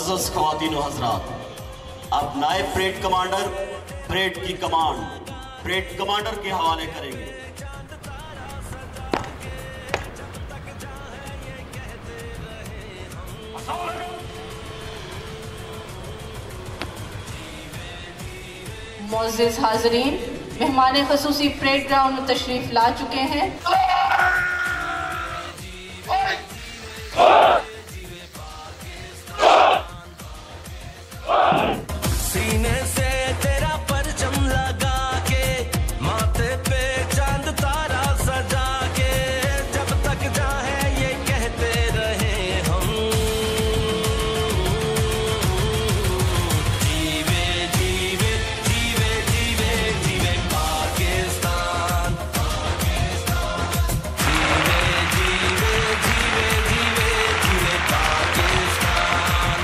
मुअज़्ज़ज़ ख़वातीन व हज़रात, अब नायब परेड कमांडर परेड की कमांड परेड कमांडर के हवाले करेंगे। मुअज़्ज़ज़ हाज़रीन, मेहमान ख़ुसूसी परेड ग्राउंड में तशरीफ़ ला चुके हैं। सीने से तेरा परचम लगा के, माथे पे चांद तारा सजा के, जब तक चाहे ये कहते रहे हम, जीवे जीवे जीवे जीवे जीवे पाकिस्तान, जीवे जीवे जीवे जीवे जीवे पाकिस्तान।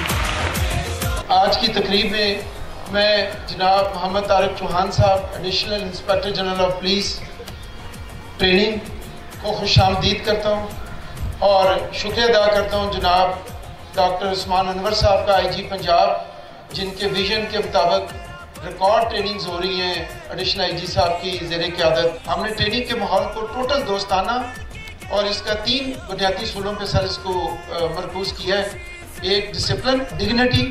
आज की तकरीब में मैं जनाब मोहम्मद तारिक चौहान साहब, additional inspector general of police training को खुशामदीद करता हूँ और शुक्रिया अदा करता हूँ जनाब डॉक्टर उस्मान अनवर साहब का, आईजी पंजाब, जिनके विजन के मुताबिक रिकॉर्ड ट्रेनिंग्स हो रही हैं एडिशनल आईजी साहब की ज़ेरे क़यादत। हमने ट्रेनिंग के माहौल को टोटल दोस्ताना और इसका 3 बुनियादी सूलों पर सर इसको मरकूज़ किया है। एक डिसिप्लिन, डिग्निटी,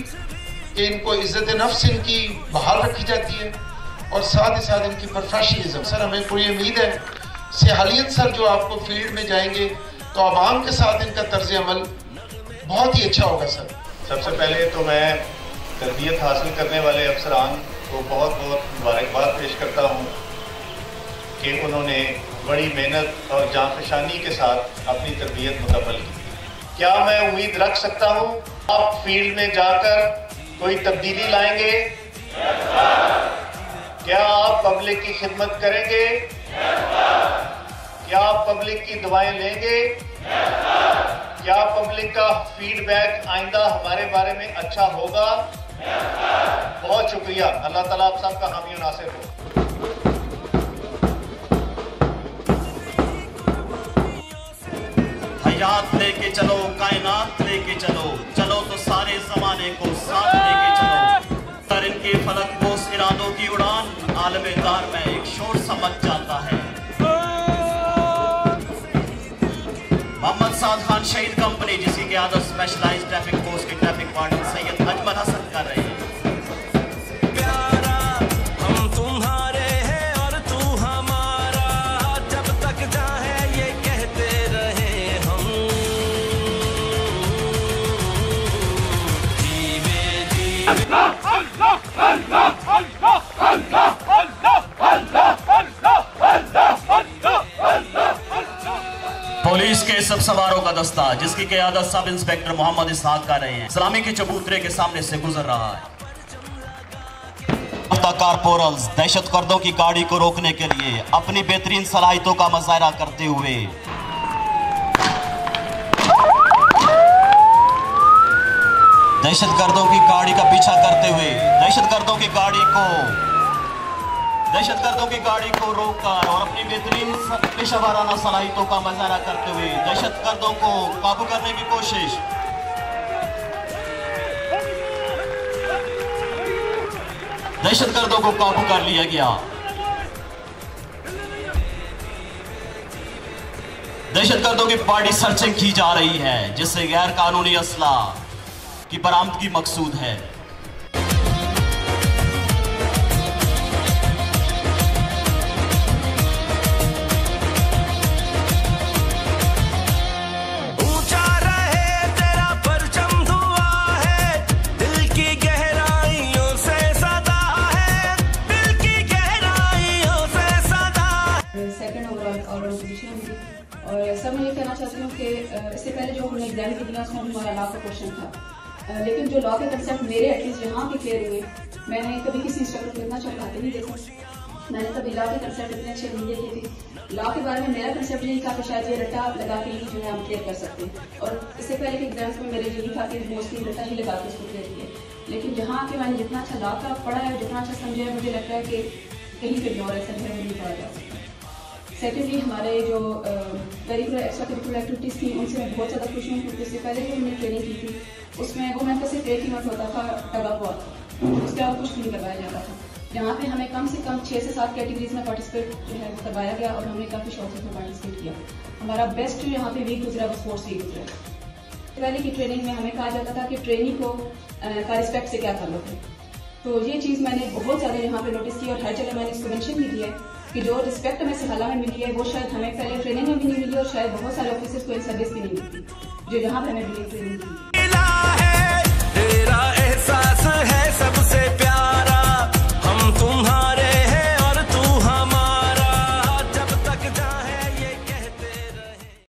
कि इनको इज़्ज़त नफ्स इनकी बहाल रखी जाती है, और साथ ही साथ इनकी प्रोफेशनलिज्म। सर हमें पूरी उम्मीद है सिहालियत सर जो आपको फील्ड में जाएंगे तो आवाम के साथ इनका तर्ज अमल बहुत ही अच्छा होगा। सर सबसे पहले तो मैं तरबियत हासिल करने वाले अफसरान को बहुत बहुत मुबारकबाद पेश करता हूँ कि उन्होंने बड़ी मेहनत और जांफशानी के साथ अपनी तरबियत मुकम्मल की। क्या मैं उम्मीद रख सकता हूँ आप फील्ड में जाकर कोई तब्दीली लाएंगे? क्या आप पब्लिक की खिदमत करेंगे? क्या आप पब्लिक की दुआएं लेंगे? क्या पब्लिक का फीडबैक आइंदा हमारे बारे में अच्छा होगा? बहुत शुक्रिया। अल्लाह ताला आप सबका हामी और नासिर हो। हयात लेके चलो, कायनात लेके चलो, चलो तो सारे जमाने को साथ लेके चलो। सर इनके फलक बोस इरादों की उड़ान आलमे दार में एक शोर समझ जाता है। मोहम्मद साद खान शहीद कंपनी, जिसकी क़यादत स्पेशलाइज्ड ट्रैफिक फोर्स के ट्रैफिक वार्डन सैयद अजमल हसन कर रहे हैं। पुलिस के सब सवारों का दस्ता, जिसकी क़यादत सब इंस्पेक्टर मोहम्मद इसहाक कर रहे हैं, सलामी के चबूतरे के सामने से गुजर रहा है। कारपोरल्स दहशतगर्दों की गाड़ी को रोकने के लिए अपनी बेहतरीन सलाहियतों का मुजाहरा करते हुए दहशतगर्दों की गाड़ी का पीछा करते हुए दहशतगर्दों की गाड़ी को रोककर और अपनी बेहतरीन पेशेवराना सलाहियतों का मुजाहरा करते हुए दहशतगर्दों को काबू करने की कोशिश। दहशतगर्दों को काबू कर लिया गया। दहशतगर्दों की पार्टी सर्चिंग की जा रही है, जिससे गैर कानूनी असला की बरामदगी मकसूद है। ऊंचा रहे तेरा परचम धुआ है, दिल की गहराइयों से सदा है, दिल की गहराइयों से सदा। सेकंड ओवरऑल पोजीशन थी, और सब मैं ये कहना चाहती हूँ कि इससे पहले जो हमने एग्जाम की दिया उसमें हमारा लॉ का क्वेश्चन था, लेकिन जो लॉ के कंसेप्ट मेरे एटलीस्ट यहाँ के क्लियर हुए, मैंने कभी किसी इंस्ट्रक्टर को इतना अच्छा पढ़ाते नहीं देखा। मैंने कभी लॉ के कंसेप्ट इतने अच्छे नहीं देखे थे। लॉ के बारे में मेरा कंसेप्ट यही था कि शायद ये रट्टा लगा के ही जो है हम क्लियर कर सकते हैं, और इससे पहले के एग्जाम्स में मेरे यही था कि मोस्टली रट्टा ही लगा के उसको क्लियर किया। लेकिन जहाँ के मैंने जितना अच्छा लॉ का पढ़ा है, जितना अच्छा समझा है, मुझे लगता है कि कहीं पर भी और ऐसा नहीं पढ़ा जा सकता। सेकेंडली हमारे जो करिकुलर एक्स्ट्रा करिकुलर एक्टिविटीज़ थी उनसे मैं बहुत ज़्यादा खुश हूँ, क्योंकि इससे पहले जो हमने ट्रेनिंग की थी उसमें वो मैं सिर्फ एक ही मत होता था टग ऑफ वॉर, उसके अलावा कुछ नहीं करवाया जाता था। यहाँ पे हमें कम से कम 6 से 7 कैटेगरीज में पार्टिसिपेट करवाया गया और हमने काफ़ी शौक से पार्टिसिपेट किया। हमारा बेस्ट यहाँ पे वीक गुजरा वो स्पोर्ट्स वीक गुजरा। पहले की ट्रेनिंग में हमें कहा जाता था कि ट्रेनिंग को का रिस्पेक्ट से क्या ताल्लुक है, तो ये चीज़ मैंने बहुत ज़्यादा यहाँ पे नोटिस की और हर जगह मैंने इसको मेंशन भी किया है कि जो रिस्पेक्ट हमें सहाला में मिली है वो शायद हमें पहले ट्रेनिंग में भी नहीं मिली और शायद बहुत सारे ऑफिसर्स को इन सर्विस भी नहीं मिलती जो यहाँ पर हमें ट्रेनिंग की।